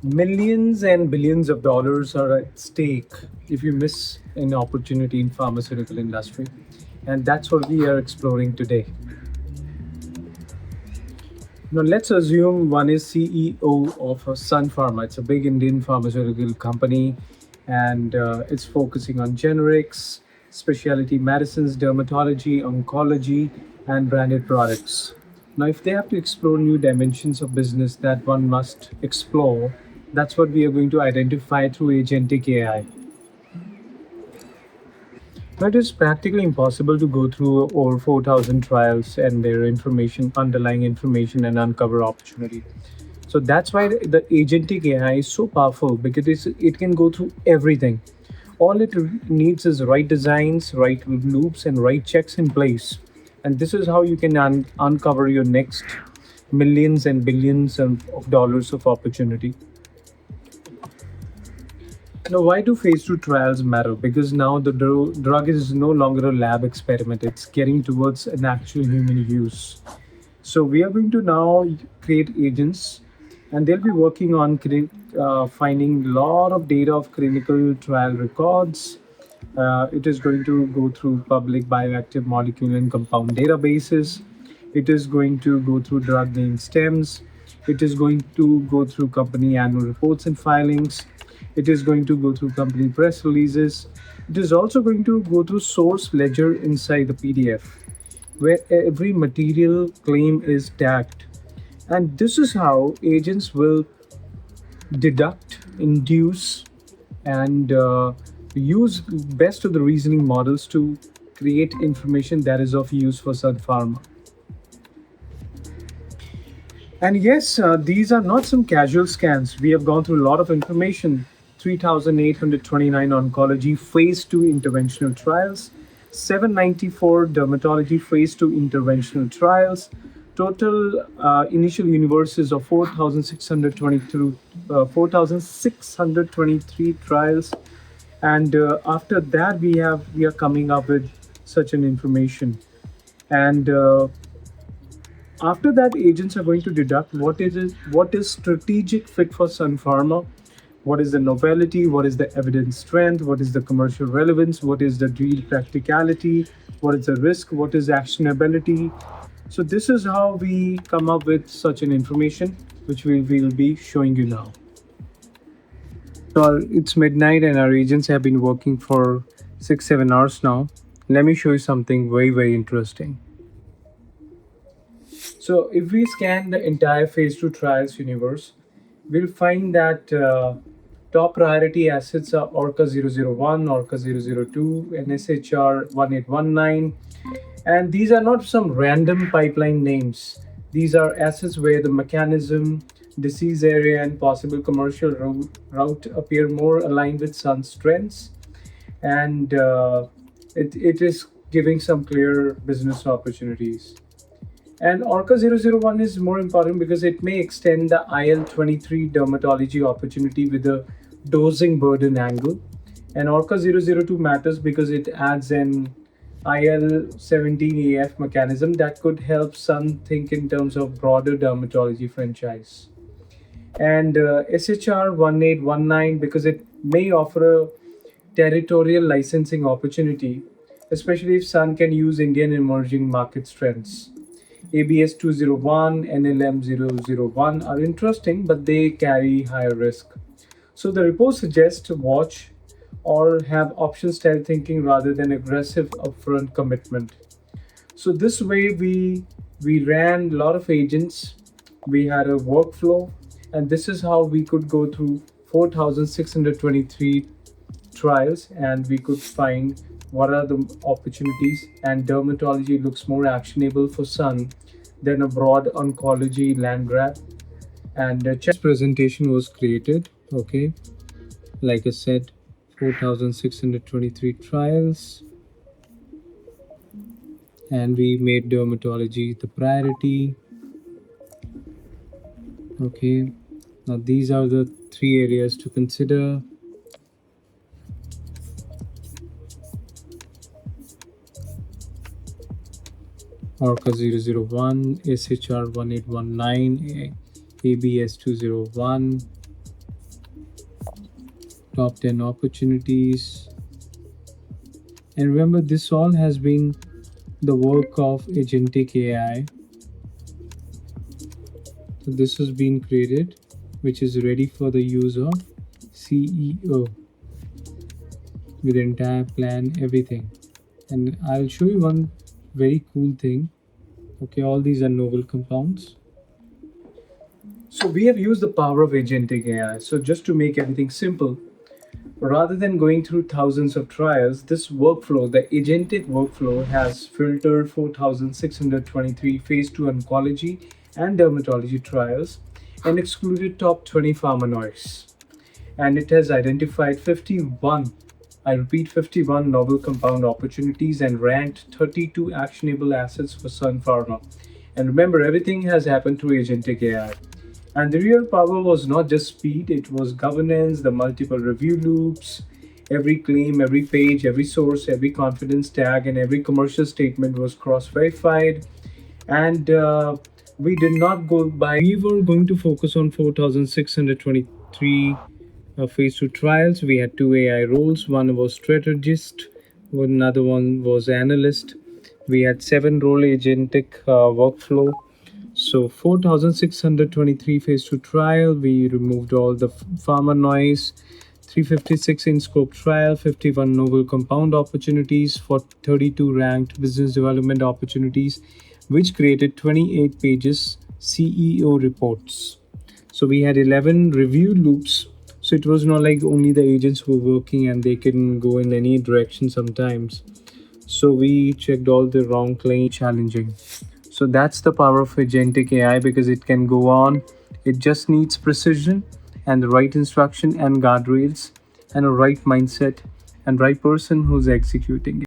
Millions and billions of dollars are at stake if you miss an opportunity in pharmaceutical industry, and that's what we are exploring today. Now, let's assume one is CEO of Sun Pharma. It's a big Indian pharmaceutical company, and it's focusing on generics, specialty medicines, dermatology, oncology, and branded products. Now, if they have to explore new dimensions of business that one must explore, that's what we are going to identify through Agentic AI. Now, it is practically impossible to go through over 4,000 trials and their information, underlying information, and uncover opportunity. So that's why the agentic AI is so powerful because it can go through everything. All it needs is right designs, right loops, and right checks in place. And this is how you can uncover your next millions and billions of dollars of opportunity. Now, why do phase two trials matter? Because now the drug is no longer a lab experiment, it's getting towards an actual human use. So we are going to now create agents, and they'll be working on finding a lot of data of clinical trial records. It is going to go through public bioactive molecule and compound databases. It is going to go through drug name stems. It is going to go through company annual reports and filings. It is going to go through company press releases. It is also going to go through source ledger inside the PDF where every material claim is tagged. And this is how agents will deduct, induce, and use best of the reasoning models to create information that is of use for Sun Pharma. And yes, these are not some casual scans. We have gone through a lot of information. 3,829 oncology phase 2 interventional trials, 794 dermatology phase 2 interventional trials, total initial universes of 4,623 trials. And after that, we are coming up with such an information. And after that, agents are going to deduct what is strategic fit for Sun Pharma, what is the novelty, what is the evidence strength, what is the commercial relevance, what is the deal practicality, what is the risk, what is actionability. So this is how we come up with such an information, which we will be showing you now. So it's midnight and our agents have been working for 6 7 hours now. Let me show you something very interesting. So if we scan the entire phase 2 trials universe, we'll find that top priority assets are ORCA-001, ORCA-002, and SHR-1819. And these are not some random pipeline names. These are assets where the mechanism, disease area, and possible commercial route appear more aligned with Sun's strengths. And it is giving some clear business opportunities. And ORCA-001 is more important because it may extend the IL-23 dermatology opportunity with a dosing burden angle. And ORCA-002 matters because it adds an IL-17AF mechanism that could help Sun think in terms of broader dermatology franchise. And SHR-1819 because it may offer a territorial licensing opportunity, especially if Sun can use Indian emerging market strengths. ABS 201 and LM 001 are interesting, but they carry higher risk. So the report suggests to watch or have option style thinking rather than aggressive upfront commitment. So this way we ran a lot of agents, we had a workflow, and this is how we could go through 4,623 trials and we could find what are the opportunities, and dermatology looks more actionable for Sun than a broad oncology land grab. And presentation was created. Okay, like I said, 4,623 trials, and we made dermatology the priority. Okay, now these are the three areas to consider. ORCA-001, SHR-1819, ABS-201, top 10 opportunities. And remember, this all has been the work of Agentic AI. So this has been created, which is ready for the use of CEO with the entire plan, everything. And I'll show you one very cool thing. Okay, all these are novel compounds. So we have used the power of agentic AI. So just to make everything simple, rather than going through thousands of trials, this workflow, the agentic workflow, has filtered 4,623 phase 2 oncology and dermatology trials and excluded top 20 pharma noise. And it has identified 51, I repeat, 51 novel compound opportunities and ranked 32 actionable assets for Sun Pharma. And remember, everything has happened through agentic AI. And the real power was not just speed, it was governance, the multiple review loops, every claim, every page, every source, every confidence tag, and every commercial statement was cross verified. And we did not go by, we were going to focus on 4,623 phase 2 trials. We had two AI roles. One was strategist, another one was analyst. We had seven role agentic workflow. So 4,623 phase 2 trial. We removed all the pharma noise. 356 in scope trial, 51 novel compound opportunities for 32 ranked business development opportunities, which created 28 pages CEO reports. So we had 11 review loops. So it was not like only the agents were working and they can go in any direction sometimes. So we checked all the wrong claims, challenging. So that's the power of agentic AI, because it can go on. It just needs precision and the right instruction and guardrails and a right mindset and right person who's executing it.